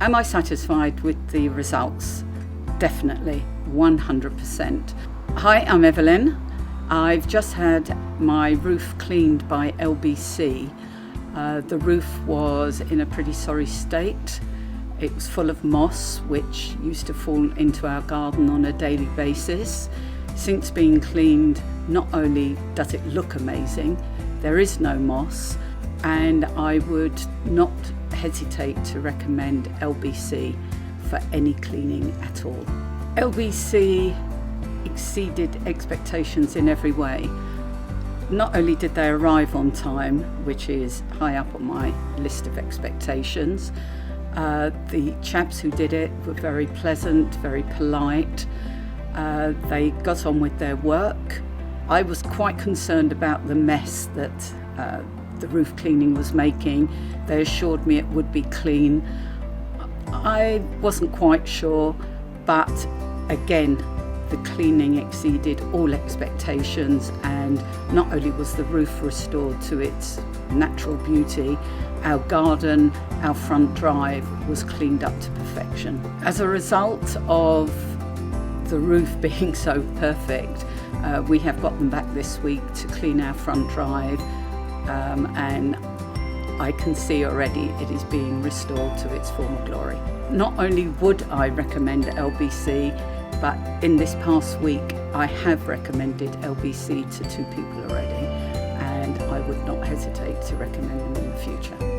Am I satisfied with the results? Definitely, 100%. Hi, I'm Evelyn. I've just had my roof cleaned by LBC. The roof was in a pretty sorry state. It was full of moss, which used to fall into our garden on a daily basis. Since being cleaned, not only does it look amazing, there is no moss, and I would not hesitate to recommend LBC for any cleaning at all. LBC exceeded expectations in every way. Not only did they arrive on time, which is high up on my list of expectations, the chaps who did it were very pleasant, very polite. They got on with their work. I was quite concerned about the mess that the roof cleaning was making. They assured me it would be clean. I wasn't quite sure, but again, the cleaning exceeded all expectations, and not only was the roof restored to its natural beauty, our garden, our front drive was cleaned up to perfection. As a result of the roof being so perfect, we have got them back this week to clean our front drive, and I can see already it is being restored to its former glory. Not only would I recommend LBC, but in this past week I have recommended LBC to 2 people already, and I would not hesitate to recommend them in the future.